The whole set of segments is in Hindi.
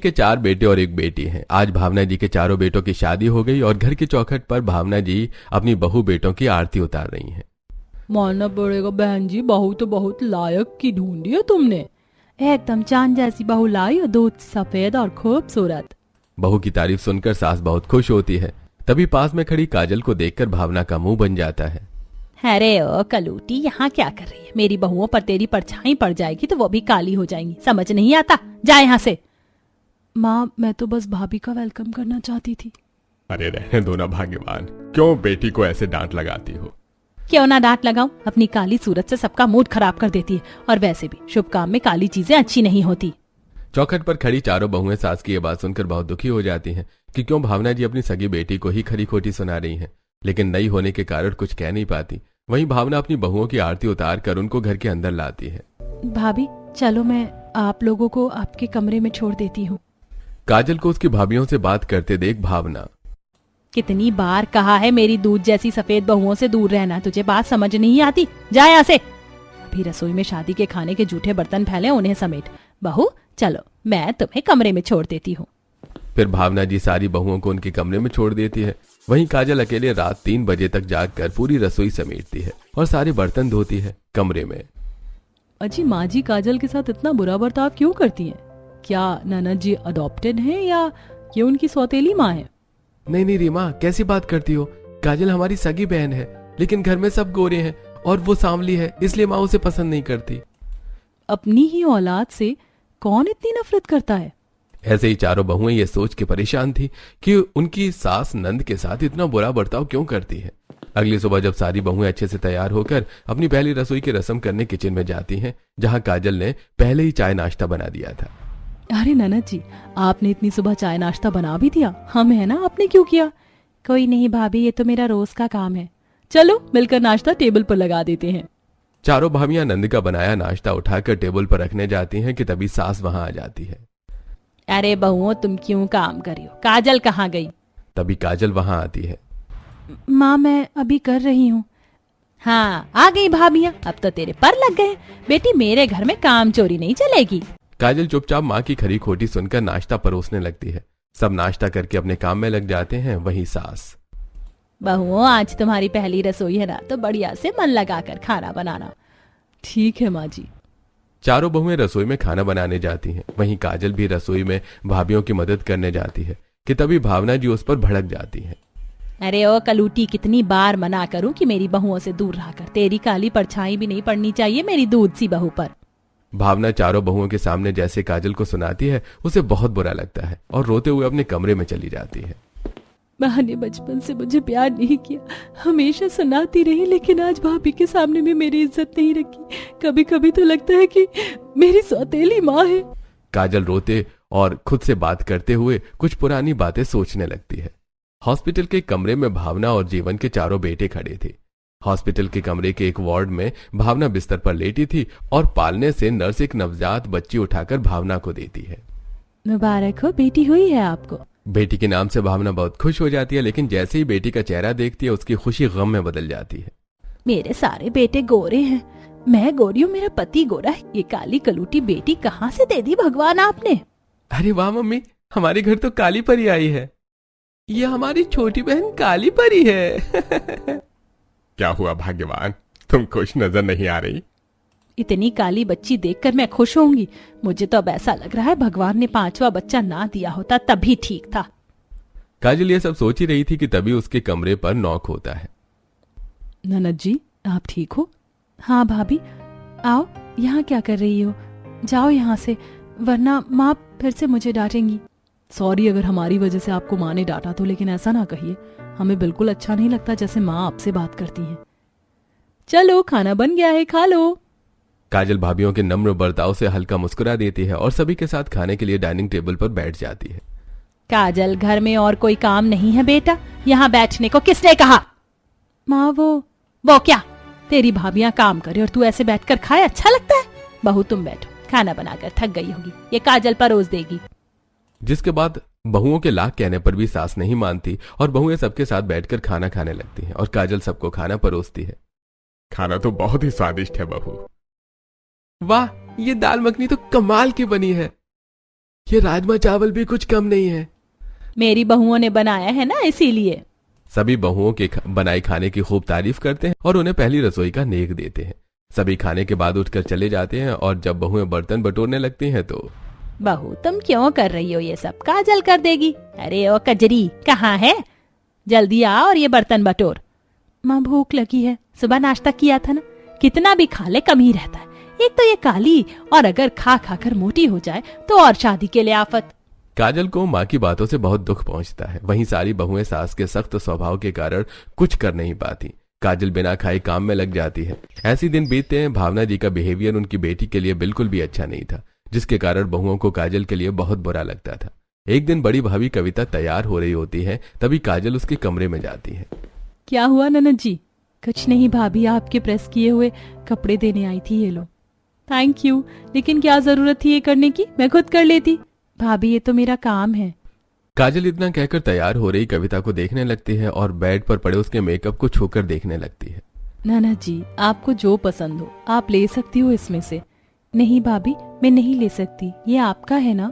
के 4 बेटे और 1 बेटी हैं। आज भावना जी के चारों बेटों की शादी हो गई और घर की चौखट पर भावना जी अपनी बहू बेटों की आरती उतार रही हैं। मानना पड़ेगा बहन जी, बहू तो बहुत लायक की ढूंढी है तुमने। एकदम चांद जैसी बहू लाई हो, दूध सफेद और खूबसूरत। बहू की तारीफ सुनकर सास बहुत खुश होती है। तभी पास में खड़ी काजल को देखकर भावना का मुंह बन जाता है। अरे ओ कलूटी, यहाँ क्या कर रही है? मेरी बहुओं पर तेरी परछाई पड़ जाएगी तो वो भी काली हो जाएंगी। समझ नहीं आता, जा यहाँ से। माँ, मैं तो बस भाभी का वेलकम करना चाहती थी। अरे रहने दो ना भाग्यवान, क्यों बेटी को ऐसे डांट लगाती हो? क्यों ना डांट लगाऊं? अपनी काली सूरत से सबका मूड खराब कर देती है, और वैसे भी शुभ काम में काली चीजें अच्छी नहीं होती। चौखट पर खड़ी चारों बहुएं सास की ये बात सुनकर बहुत दुखी हो जाती हैं कि क्यों भावना जी अपनी सगी बेटी को ही खरी खोटी सुना रही हैं, लेकिन नई होने के कारण कुछ कह नहीं पाती। वहीं भावना अपनी बहुओं की आरती उतार कर उनको घर के अंदर लाती है। भाभी चलो, मैं आप लोगों को आपके कमरे में छोड़ देती हूँ। काजल को उसकी भाभियों से बात करते देख भावना, कितनी बार कहा है मेरी दूध जैसी सफेद बहुओं से दूर रहना, तुझे बात समझ नहीं आती? जा यहाँ से। अभी रसोई में शादी के खाने के जूठे बर्तन फैले, उन्हें समेट। बहू चलो, मैं तुम्हें कमरे में छोड़ देती हूँ। फिर भावना जी सारी बहुओं को उनके कमरे में छोड़ देती है। वहीं काजल अकेले रात 3 बजे तक जागकर पूरी रसोई समेटती है और सारे बर्तन धोती है कमरे में। अजी, माँ जी काजल के साथ इतना बुरा बर्ताव क्यों करती हैं? क्या ननद जी अडॉप्टेड हैं या ये उनकी सौतेली माँ है? नहीं रीमा, कैसी बात करती हो? काजल हमारी सगी बहन है, लेकिन घर में सब गोरे हैं और वो सांवली है, इसलिए माँ उसे पसंद नहीं करती। अपनी ही औलाद से कौन इतनी नफरत करता है? ऐसे ही चारों बहुएं ये सोच के परेशान थी कि उनकी सास नंद के साथ इतना बुरा बर्ताव क्यों करती है। अगली सुबह जब सारी बहुएं अच्छे से तैयार होकर अपनी पहली रसोई की रस्म करने किचन में जाती हैं, जहां काजल ने पहले ही चाय नाश्ता बना दिया था। अरे ननद जी, आपने इतनी सुबह चाय नाश्ता बना भी दिया? हम है ना, आपने क्यों किया? कोई नहीं भाभी, ये तो मेरा रोज का काम है। चलो मिलकर नाश्ता टेबल पर लगा देते हैं। चारों भाभियां नंद का बनाया नाश्ता उठाकर टेबल पर रखने जाती हैं कि तभी सास वहां आ जाती है। अरे बहुओं, तुम क्यों काम कर रही हो? काजल कहाँ गई? तभी काजल वहां आती है। माँ, मैं अभी कर रही हूँ। हाँ, आ गई भाभियाँ, अब तो तेरे पर लग गए। बेटी, मेरे घर में काम चोरी नहीं चलेगी। काजल चुपचाप माँ की खरी खोटी सुनकर नाश्ता परोसने लगती है। सब नाश्ता करके अपने काम में लग जाते हैं। वहीं सास, बहुओं, आज तुम्हारी पहली रसोई है ना, तो बढ़िया से मन लगाकर खाना बनाना। ठीक है माँ जी। चारों बहुएं रसोई में खाना बनाने जाती हैं। वहीं काजल भी रसोई में भाभियों की मदद करने जाती है कि तभी भावना जी उस पर भड़क जाती हैं। अरे ओ कलूटी, कितनी बार मना करूं कि मेरी बहुओं से दूर रहकर। तेरी काली परछाई भी नहीं पड़नी चाहिए मेरी दूध सी बहू पर। भावना चारों बहुओं के सामने जैसे काजल को सुनाती है, उसे बहुत बुरा लगता है और रोते हुए अपने कमरे में चली जाती है। माँ ने बचपन से मुझे प्यार नहीं किया, हमेशा सुनाती रही, लेकिन आज भाभी के सामने भी मेरी इज्जत नहीं रखी। कभी कभी तो लगता है कि मेरी सौतेली माँ है। काजल रोते और खुद से बात करते हुए कुछ पुरानी बातें सोचने लगती है। हॉस्पिटल के कमरे में भावना और जीवन के चारों बेटे खड़े थे। हॉस्पिटल के कमरे के एक वार्ड में भावना बिस्तर पर लेटी थी और पालने से नर्स एक नवजात बच्ची उठाकर भावना को देती है। मुबारक हो, बेटी हुई है आपको। बेटी के नाम से भावना बहुत खुश हो जाती है, लेकिन जैसे ही बेटी का चेहरा देखती है, उसकी खुशी गम में बदल जाती है। मेरे सारे बेटे गोरे हैं, मैं गोरी हूँ, मेरा पति गोरा है। ये काली कलूटी बेटी कहाँ से दे दी भगवान आपने? अरे वाह मम्मी, हमारे घर तो काली परी आई है। ये हमारी छोटी बहन काली परी है। क्या हुआ भाग्यवान, तुम खुश नजर नहीं आ रही? इतनी काली बच्ची देखकर मैं खुश होंगी? मुझे तो अब ऐसा लग रहा है भगवान ने 5वां बच्चा ना दिया होता तभी ठीक था। काजल ये सब सोच ही रही थी कि तभी उसके कमरे पर नॉक होता है। ननद जी, आप ठीक हो? हाँ भाभी, आओ, यहाँ क्या कर रही हो? जाओ यहाँ से, वरना माँ फिर से मुझे डांटेंगी। सॉरी अगर हमारी वजह से आपको माँ ने डांटा तो, लेकिन ऐसा ना कहिए, हमें बिल्कुल अच्छा नहीं लगता जैसे माँ आपसे बात करती हैं। चलो खाना बन गया है, खा लो। काजल भाभियों के नम्र बर्ताव से हल्का मुस्कुरा देती है और सभी के साथ खाने के लिए डाइनिंग टेबल पर बैठ जाती है। काजल, घर में और कोई काम नहीं है बेटा? यहाँ बैठने को किसने कहा? माँ, वो क्या? तेरी भाभियां काम करे और तू ऐसे बैठकर खाए, अच्छा लगता है? बहू तुम बैठो, खाना बनाकर थक गई होगी, ये काजल परोस देगी। जिसके बाद बहुओं के लाख कहने पर भी सास नहीं मानती और बहुएं सबके साथ बैठकर खाना खाने लगती हैं और काजल सबको खाना परोसती है। खाना तो बहुत ही स्वादिष्ट है बहू। वाह, ये दाल मखनी तो कमाल की बनी है। ये राजमा चावल भी कुछ कम नहीं है। मेरी बहुओं ने बनाया है ना, इसीलिए। सभी बहुओं के बनाए खाने की खूब तारीफ करते हैं और उन्हें पहली रसोई का नेक देते हैं। सभी खाने के बाद उठकर चले जाते हैं और जब बहुएं बर्तन बटोरने लगती हैं तो बहू तुम क्यों कर रही हो ये सब, काजल कर देगी। अरे ओ कजरी कहाँ है, जल्दी आ और ये बर्तन बटोर। माँ भूख लगी है, सुबह नाश्ता किया था ना, कितना भी खा ले कम ही रहता है। एक तो ये काली, और अगर खा खा कर मोटी हो जाए तो और शादी के लिए आफत। काजल को माँ की बातों से बहुत दुख पहुंचता है। वहीं सारी बहुएं सास के सख्त स्वभाव के कारण कुछ कर नहीं पाती। काजल बिना खाए काम में लग जाती है। ऐसी दिन बीतते हैं। भावना जी का बिहेवियर उनकी बेटी के लिए बिल्कुल भी अच्छा नहीं था, जिसके कारण बहुओं को काजल के लिए बहुत बुरा लगता था। एक दिन बड़ी भाभी कविता तैयार हो रही होती है, तभी काजल उसके कमरे में जाती है। क्या हुआ ननद जी? कुछ नहीं भाभी, आपके प्रेस किए हुए कपड़े देने आई थी, ये लो। थैंक यू, लेकिन क्या जरूरत थी ये करने की, मैं खुद कर लेती। भाभी ये तो मेरा काम है। काजल इतना कहकर तैयार हो रही कविता को देखने लगती है और बेड पर पड़े उसके मेकअप को छूकर देखने लगती है। ननद जी आपको जो पसंद हो आप ले सकती हो इसमें से। नहीं भाभी मैं नहीं ले सकती, ये आपका है ना।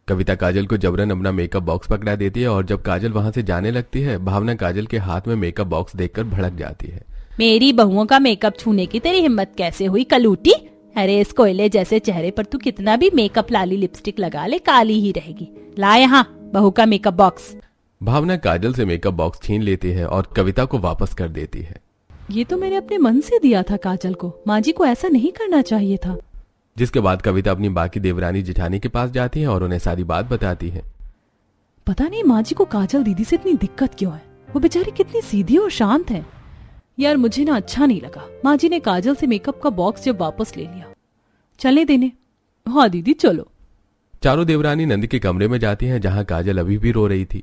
कविता काजल को जबरन अपना मेकअप बॉक्स पकड़ा देती है और जब काजल वहां से जाने लगती है, भावना काजल के हाथ में मेकअप बॉक्स देखकर भड़क जाती है। मेरी बहुओं का मेकअप छूने की तेरी हिम्मत कैसे हुई कलूटी? अरे इस कोयले जैसे चेहरे पर तू कितना भी मेकअप लाली लिपस्टिक लगा ले, काली ही रहेगी। ला यहाँ बहू का मेकअप बॉक्स। भावना काजल से मेकअप बॉक्स छीन लेती है और कविता को वापस कर देती है। ये तो मैंने अपने मन से दिया था काजल को, माँ जी को ऐसा नहीं करना चाहिए था। जिसके बाद कविता अपनी बाकी देवरानी जिठानी के पास जाती है और उन्हें सारी बात बताती है। पता नहीं माँ जी को काजल दीदी से इतनी दिक्कत क्यों है, वो बेचारी कितनी सीधी और शांत है। यार मुझे ना अच्छा नहीं लगा, माँ जी ने काजल से मेकअप का बॉक्स जब वापस ले लिया। चले देने। हाँ दीदी चलो। चारों देवरानी नंद के कमरे में जाती हैं, जहां काजल अभी भी रो रही थी।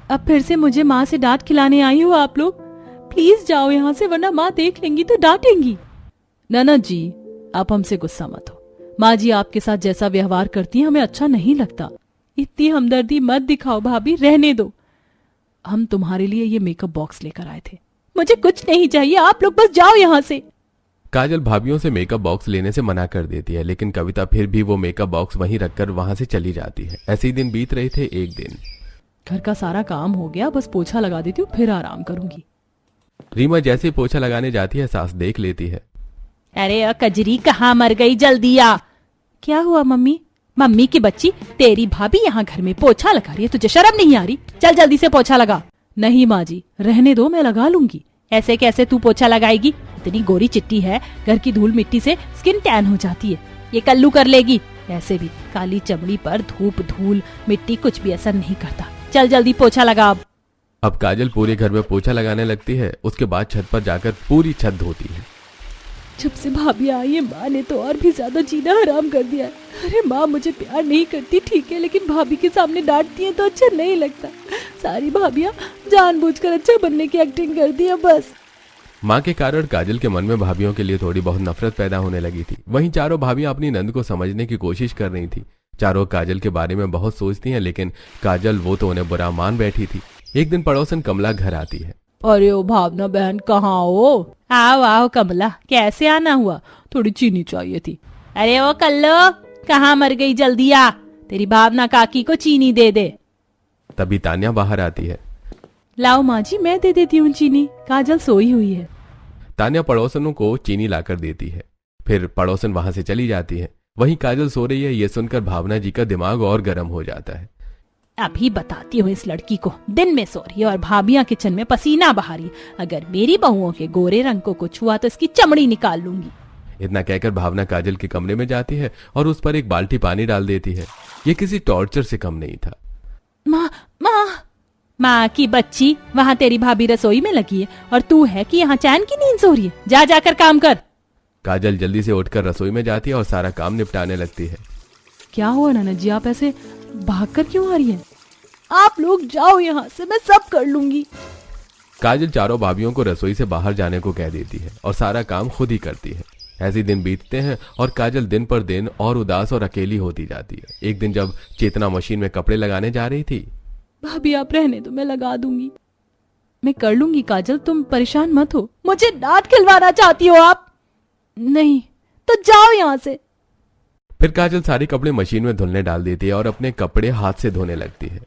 अब फिर से मुझे माँ से डांट खिलाने आई हो आप लोग? प्लीज जाओ यहाँ से, वरना माँ देख लेंगी तो डांटेंगी। ननद जी आप हमसे गुस्सा मत हो, माँ जी आपके साथ जैसा व्यवहार करती है हमें अच्छा नहीं लगता। इतनी हमदर्दी मत दिखाओ भाभी, रहने दो। हम तुम्हारे लिए ये मेकअप बॉक्स लेकर आए थे। मुझे कुछ नहीं चाहिए, आप लोग बस जाओ यहाँ से। काजल भाभियों से मेकअप बॉक्स लेने से मना कर देती है, लेकिन कविता फिर भी वो मेकअप बॉक्स वहीं रखकर वहां से चली जाती है। ऐसे ही दिन बीत रहे थे। एक दिन घर का सारा काम हो गया, बस पोछा लगा देती हूँ फिर आराम करूंगी। रीमा जैसे ही पोछा लगाने जाती है, सास देख लेती है। अरे कजरी कहाँ मर गई, जल्दी आ। क्या हुआ मम्मी? मम्मी की बच्ची, तेरी भाभी यहाँ घर में पोछा लगा रही है, तुझे शर्म नहीं आ रही? चल जल्दी से पोछा लगा। नहीं माँ जी रहने दो, मैं लगा लूंगी। ऐसे कैसे तू पोछा लगाएगी? इतनी गोरी चिट्टी है, घर की धूल मिट्टी से स्किन टैन हो जाती है, ये कल्लू कर लेगी। ऐसे भी काली चमड़ी पर धूप धूल मिट्टी कुछ भी असर नहीं करता। चल जल्दी पोछा लगा। अब काजल पूरे घर में पोछा लगाने लगती है। उसके बाद छत पर जाकर पूरी छत धोती है। जब से भाभी आई है माँ ने तो और भी ज्यादा जीना हराम कर दिया है। अरे माँ मुझे प्यार नहीं करती ठीक है, लेकिन भाभी के सामने डांटती है तो अच्छा नहीं लगता। सारी भाभियाँ जानबूझकर अच्छा बनने की एक्टिंग करती है बस। माँ के कारण काजल के मन में भाभियों के लिए थोड़ी बहुत नफरत पैदा होने लगी थी। वहीं चारों भाभियां अपनी नंद को समझने की कोशिश कर रही थी। चारों काजल के बारे में बहुत सोचती हैं, लेकिन काजल वो तो उन्हें बुरा मान बैठी थी। एक दिन पड़ोसन कमला घर आती है। अरे ओ भावना बहन कहाँ हो? आओ आओ कमला, कैसे आना हुआ? थोड़ी चीनी चाहिए थी। अरे ओ कल्लो कहाँ मर गई, जल्दी आ, तेरी भावना काकी को चीनी दे दे। तभी तान्या बाहर आती है। लाओ माँ जी मैं दे देती हूँ चीनी, काजल सोई हुई है। तान्या पड़ोसनों को चीनी लाकर देती है, फिर पड़ोसन वहां से चली जाती है। वहीं काजल सो रही है। ये सुनकर भावना जी का दिमाग और गर्म हो जाता है। अभी बताती हूँ इस लड़की को, दिन में सो रही है और भाभियां किचन में पसीना बहा रही। अगर मेरी बहुओं के गोरे रंग को छुआ तो इसकी चमड़ी निकाल लूंगी। इतना कहकर भावना काजल के कमरे में जाती है और उस पर एक बाल्टी पानी डाल देती है। ये किसी टॉर्चर से कम नहीं था। माँ माँ माँ की बच्ची, वहाँ तेरी भाभी रसोई में लगी है और तू है कि यहाँ चैन की नींद सो रही है। जा जाकर काम कर। काजल जल्दी से उठकर रसोई में जाती है और सारा काम निपटाने लगती है। क्या हुआ ननद जी, आप ऐसे भागकर क्यों आ रही हैं? आप लोग जाओ यहाँ से, मैं सब कर लूंगी। काजल चारों भाभियों को रसोई से बाहर जाने को कह देती है और सारा काम खुद ही करती है। ऐसे दिन बीतते हैं और काजल दिन पर दिन और उदास और अकेली होती जाती है। एक दिन जब चेतना मशीन में कपड़े लगाने जा रही थी। भाभी आप रहने दो, मैं लगा दूंगी। मैं कर लूंगी काजल, तुम परेशान मत हो। मुझे डांट खिलवाना चाहती हो आप? नहीं तो जाओ यहाँ से। फिर काजल सारे कपड़े मशीन में धुलने डाल देती है और अपने कपड़े हाथ से धोने लगती है।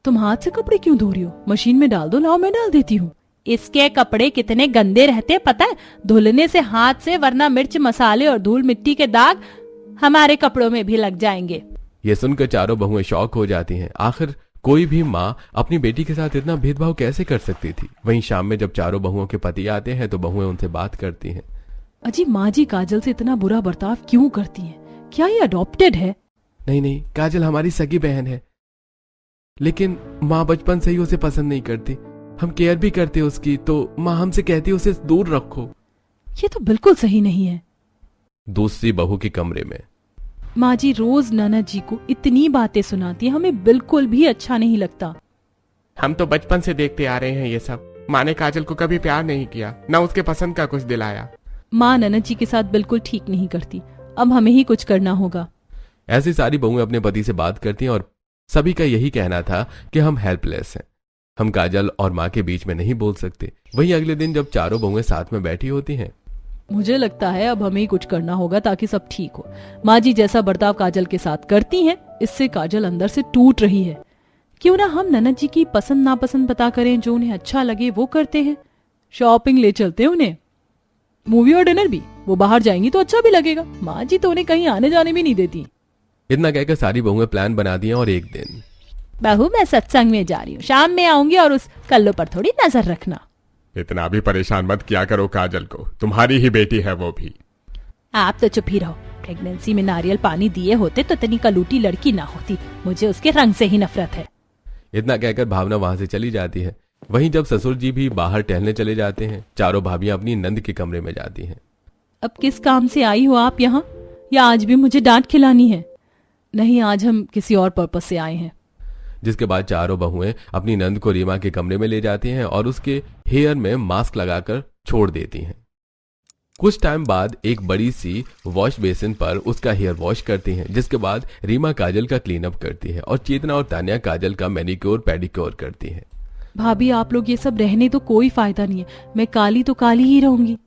तुम हाथ से कपड़े क्यों धो रही हो? मशीन में डाल दो, लाओ मैं डाल देती हूँ। इसके कपड़े कितने गंदे रहते पता है, धुलने से हाथ से, वरना मिर्च मसाले और धूल मिट्टी के दाग हमारे कपड़ों में भी लग जाएंगे। ये सुनकर चारों बहुएं शॉक हो जाती हैं। आखिर कोई भी माँ अपनी बेटी के साथ इतना भेदभाव कैसे कर सकती थी। वहीं शाम में जब चारों बहुओं के पति आते हैं तो बहुएं उनसे बात करती हैं। अजी माँ जी काजल से इतना बुरा बर्ताव क्यों करती हैं? क्या ये अडॉप्टेड है? नहीं नहीं, काजल हमारी सगी बहन है, लेकिन माँ बचपन से ही उसे पसंद नहीं करती। हम केयर भी करते उसकी, तो माँ हमसे कहती उसे दूर रखो। ये तो बिल्कुल सही नहीं है। दूसरी बहू के कमरे में माँ जी रोज ननद जी को इतनी बातें सुनाती है, हमें बिल्कुल भी अच्छा नहीं लगता। हम तो बचपन से देखते आ रहे हैं ये सब। माँ ने काजल को कभी प्यार नहीं किया, ना उसके पसंद का कुछ दिलाया। माँ ननद जी के साथ बिल्कुल ठीक नहीं करती, अब हमें ही कुछ करना होगा। ऐसी सारी बहुएं अपने पति से बात करती हैं और सभी का यही कहना था कि हम हेल्पलेस हैं, हम काजल और माँ के बीच में नहीं बोल सकते। वहीं अगले दिन जब चारों बहुएं साथ में बैठी होती हैं, मुझे लगता है अब हमें ही कुछ करना होगा ताकि सब ठीक हो। माँ जी जैसा बर्ताव काजल के साथ करती हैं, इससे काजल अंदर से टूट रही है। क्यों ना हम ननद जी की पसंद नापसंद पता करें, जो उन्हें अच्छा लगे वो करते हैं। शॉपिंग ले चलते हैं उन्हें, मूवी और डिनर भी। वो बाहर जाएंगी तो अच्छा भी लगेगा। माँ जी तो उन्हें कहीं आने जाने भी नहीं देती। इतना कहकर सारी बहुएं प्लान बनाती हैं और एक दिन, बहू मैं सत्संग में जा रही हूँ, शाम में आऊंगी और उस कल्लो पर थोड़ी नजर रखना। इतना भी परेशान मत किया करो काजल को, तुम्हारी ही बेटी है वो भी। आप तो चुप ही रहो। प्रेगनेंसी में नारियल पानी दिए होते तो इतनी कलूटी लड़की ना होती। मुझे उसके रंग से ही नफरत है। इतना कहकर भावना वहां से चली जाती है। वहीं जब ससुर जी भी बाहर टहलने चले जाते हैं, चारों भाभियां अपनी नंद के कमरे में जाती हैं। अब किस काम से आई हो आप यहाँ? या आज भी मुझे डांट खिलानी है? नहीं, आज हम किसी और पर्पस से आए हैं। जिसके बाद चारों बहुएं अपनी नंद को रीमा के कमरे में ले जाती हैं और उसके हेयर में मास्क लगाकर छोड़ देती हैं। कुछ टाइम बाद एक बड़ी सी वॉश बेसिन पर उसका हेयर वॉश करती हैं, जिसके बाद रीमा काजल का क्लीन अप करती है और चेतना और तान्या काजल का मैनिक्योर पेडिक्योर करती हैं। भाभी आप लोग ये सब रहने तो कोई फायदा नहीं है। मैं काली तो काली ही रहूंगी।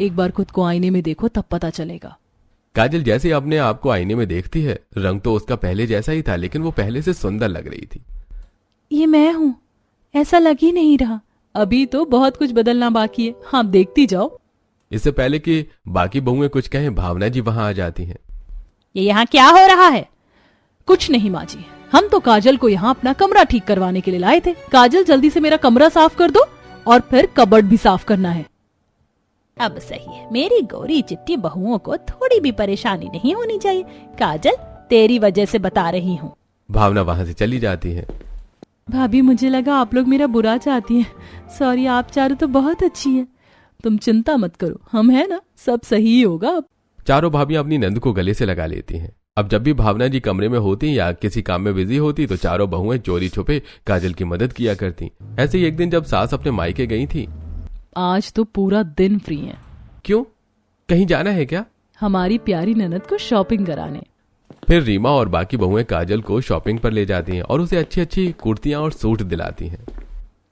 एक बार खुद को आईने में देखो तब पता चलेगा। काजल जैसे अपने आप को आईने में देखती है, रंग तो उसका पहले जैसा ही था, लेकिन वो पहले से सुंदर लग रही थी। ये मैं हूँ? ऐसा लग ही नहीं रहा। अभी तो बहुत कुछ बदलना बाकी है। हाँ देखती जाओ। इससे पहले कि बाकी बहुएं कुछ कहें, भावना जी वहां आ जाती हैं। ये यहाँ क्या हो रहा है? कुछ नहीं माँ जी, हम तो काजल को यहाँ अपना कमरा ठीक करवाने के लिए लाए थे। काजल जल्दी से मेरा कमरा साफ कर दो और फिर कबर्ड भी साफ करना है। अब सही है, मेरी गौरी चिट्टी बहुओं को थोड़ी भी परेशानी नहीं होनी चाहिए। काजल तेरी वजह से बता रही हूँ। भावना वहां से चली जाती है। भाभी मुझे लगा आप लोग मेरा बुरा चाहती हैं। सॉरी, आप चारों तो बहुत अच्छी हैं। तुम चिंता मत करो, हम है ना, सब सही होगा। अब चारों भाभियां अपनी नंद को गले से लगा लेती हैं। अब जब भी भावना जी कमरे में होती या किसी काम में बिजी होती तो चारों बहुएं चोरी छुपे काजल की मदद किया करती। ऐसे ही एक दिन जब सास अपने मायके गई थी। आज तो पूरा दिन फ्री हैं। क्यों, कहीं जाना है क्या? हमारी प्यारी ननद को शॉपिंग कराने। फिर रीमा और बाकी बहुएं काजल को शॉपिंग पर ले जाती हैं और उसे अच्छी अच्छी कुर्तियां और सूट दिलाती हैं।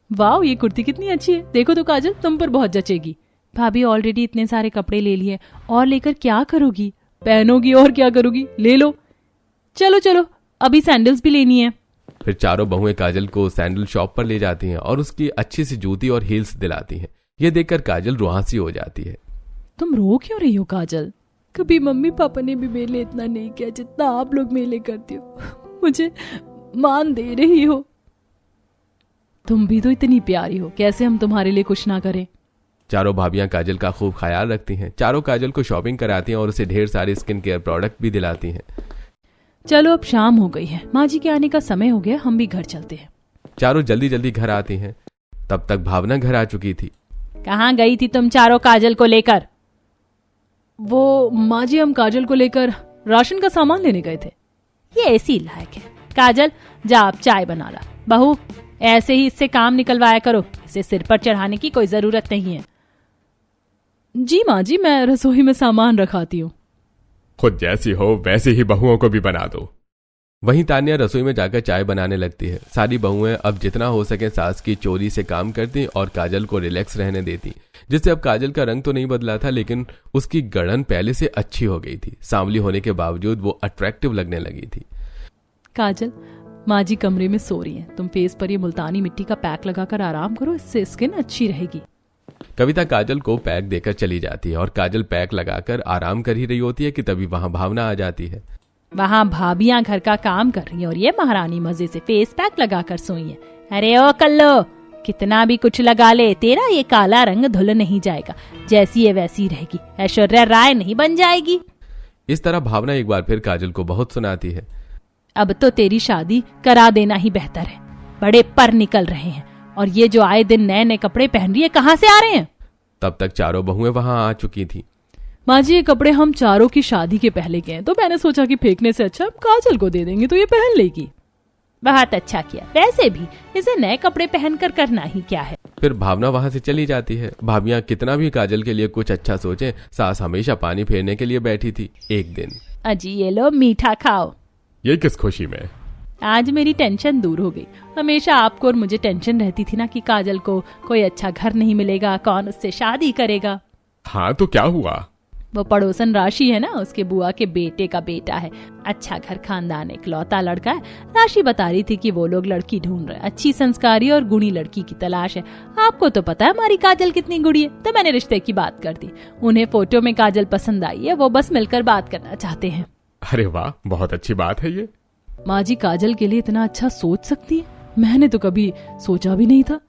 वाह, ये कुर्ती कितनी अच्छी है, देखो तो काजल, तुम पर बहुत जचेगी। भाभी ऑलरेडी इतने सारे कपड़े ले लिए, और लेकर क्या करोगी? पहनोगी और क्या करोगी, ले लो। चलो चलो, अभी सैंडल्स भी लेनी है। फिर चारों बहुएं काजल को सैंडल शॉप पर ले जाती हैं और उसकी अच्छी सी जूती और हील्स दिलाती हैं। ये देखकर काजल रुआंसी हो जाती है। तुम रो क्यों रही हो काजल? कभी मम्मी पापा ने भी मेरे लिए इतना नहीं किया जितना आप लोग मेरे लिए करती हो। मुझे मान दे रही हो। तुम भी तो इतनी प्यारी हो, कैसे हम तुम्हारे लिए कुछ ना करें? चारों भाभियां काजल का खूब ख्याल रखती हैं। चारों काजल को शॉपिंग कराती हैं और उसे ढेर सारे स्किन केयर प्रोडक्ट भी दिलाती हैं। चलो अब शाम हो गई है, माँ जी के आने का समय हो गया, हम भी घर चलते हैं। चारों जल्दी जल्दी घर आती हैं। तब तक भावना घर आ चुकी थी। कहाँ गई थी तुम चारों काजल को लेकर? वो माँ जी, हम काजल को लेकर राशन का सामान लेने गए थे। ये ऐसी लायक है। काजल जा आप चाय बना ला। बहू ऐसे ही इससे काम निकलवाया करो, इसे सिर पर चढ़ाने की कोई जरूरत नहीं है। जी माँ जी, मैं रसोई में सामान रखाती हूँ। खुद जैसी हो वैसी ही बहुओं को भी बना दो। वहीं तान्या रसोई में जाकर चाय बनाने लगती है। सारी बहुएं अब जितना हो सके सास की चोरी से काम करती और काजल को रिलैक्स रहने देती। जिससे अब काजल का रंग तो नहीं बदला था, लेकिन उसकी गढ़न पहले से अच्छी हो गई थी। सांवली होने के बावजूद वो अट्रैक्टिव लगने लगी थी। काजल, माँ जी कमरे में सो रही हैं, तुम फेस पर ये मुल्तानी मिट्टी का पैक लगाकर आराम करो, इससे स्किन अच्छी रहेगी। कविता काजल को पैक देकर चली जाती है और काजल पैक लगाकर आराम कर ही रही होती है कि तभी वहां भावना आ जाती है। वहाँ भाभियां घर का काम कर रही हैं और ये महारानी मजे से फेस पैक लगाकर सोई है। अरे ओ कल्लो, कितना भी कुछ लगा ले, तेरा ये काला रंग धुल नहीं जाएगा, जैसी है वैसी रहेगी, ऐश्वर्या राय नहीं बन जाएगी। इस तरह भावना एक बार फिर काजल को बहुत सुनाती है। अब तो तेरी शादी करा देना ही बेहतर है, बड़े पर निकल रहे हैं, और ये जो आए दिन नए नए कपड़े पहन रही है कहाँ से आ रहे हैं? तब तक चारों बहुएं वहां आ चुकी थी। माँ जी, ये कपड़े हम चारों की शादी के पहले के हैं, तो मैंने सोचा कि फेंकने से अच्छा हम काजल को दे देंगे तो ये पहन लेगी। बहुत अच्छा किया, वैसे भी इसे नए कपड़े पहनकर करना ही क्या है। फिर भावना वहां से चली जाती है। भाभियां कितना भी काजल के लिए कुछ अच्छा सोचे, सास हमेशा पानी फेरने के लिए बैठी थी। एक दिन, अजी ये लो मीठा खाओ। ये किस खुशी में? आज मेरी टेंशन दूर हो गई। हमेशा आपको और मुझे टेंशन रहती थी ना कि काजल को कोई अच्छा घर नहीं मिलेगा, कौन उससे शादी करेगा। हाँ तो क्या हुआ? वो पड़ोसन राशि है ना, उसके बुआ के बेटे का बेटा है, अच्छा घर खानदान, इकलौता लड़का है। राशि बता रही थी कि वो लोग लड़की ढूंढ रहे हैं, अच्छी संस्कारी और गुणी लड़की की तलाश है। आपको तो पता है हमारी काजल कितनी गुड़ी है, तो मैंने रिश्ते की बात कर दी। उन्हें फोटो में काजल पसंद आई है, वो बस मिलकर बात करना चाहते हैं। अरे वाह, बहुत अच्छी बात है ये। माँ जी काजल के लिए इतना अच्छा सोच सकती है, मैंने तो कभी सोचा भी नहीं था,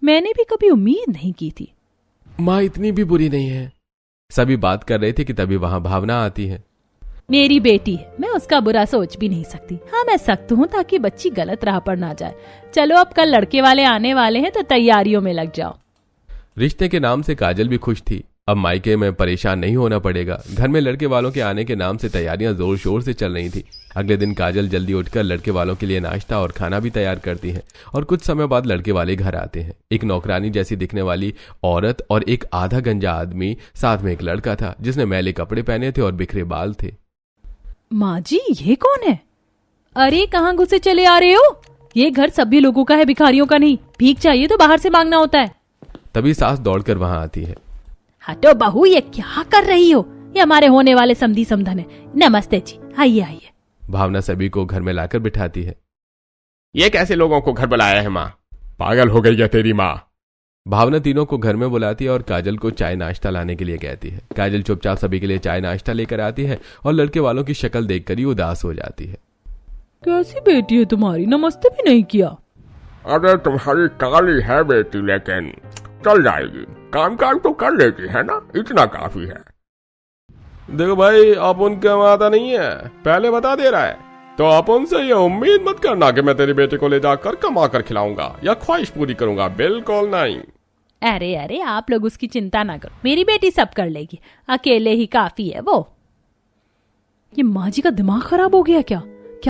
मैंने भी कभी उम्मीद नहीं की थी। माँ इतनी भी बुरी नहीं है। सभी बात कर रहे थे कि तभी वहां भावना आती है। मेरी बेटी है, मैं उसका बुरा सोच भी नहीं सकती। हाँ मैं सख्त हूँ ताकि बच्ची गलत राह पर ना जाए। चलो अब कल लड़के वाले आने वाले हैं तो तैयारियों में लग जाओ। रिश्ते के नाम से काजल भी खुश थी, अब मायके में परेशान नहीं होना पड़ेगा। घर में लड़के वालों के आने के नाम से तैयारियां जोर शोर से चल रही थी। अगले दिन काजल जल्दी उठकर लड़के वालों के लिए नाश्ता और खाना भी तैयार करती है और कुछ समय बाद लड़के वाले घर आते हैं। एक नौकरानी जैसी दिखने वाली औरत और एक आधा गंजा आदमी, साथ में एक लड़का था जिसने मैले कपड़े पहने थे और बिखरे बाल थे। माँ जी ये कौन है? अरे कहाँ घुसे चले आ रहे हो? ये घर सभी लोगों का है, भिखारियों का नहीं। भीख चाहिए तो बाहर से मांगना होता है। तभी सास दौड़कर वहां आती है। हटो बहू, ये क्या कर रही हो? ये हमारे होने वाले समधी समधन है। नमस्ते जी, आइए आइए। भावना सभी को घर में लाकर बिठाती है। ये कैसे लोगों को घर बुलाया है माँ? पागल हो गई है तेरी माँ। भावना तीनों को घर में बुलाती है और काजल को चाय नाश्ता लाने के लिए कहती है। काजल चुपचाप सभी के लिए चाय नाश्ता लेकर आती है और लड़के वालों की शक्ल देखकर ही उदास हो जाती है। कैसी बेटी है तुम्हारी, नमस्ते भी नहीं किया। अरे तुम्हारी काली है बेटी, लेकिन चल जाएगी, काम तो कर लेती है ना, इतना काफी है। देखो भाई, आप उनके माता नहीं है, पहले बता दे रहा है। तो आप उनसे ये उम्मीद मत करना कि मैं तेरी बेटी को ले जाकर कमा कर खिलाऊंगा या ख्वाहिश पूरी करूंगा, बिल्कुल नहीं। अरे अरे आप लोग उसकी चिंता ना करो, मेरी बेटी सब कर लेगी, अकेले ही काफी है वो। ये माँ जी का दिमाग खराब हो गया क्या?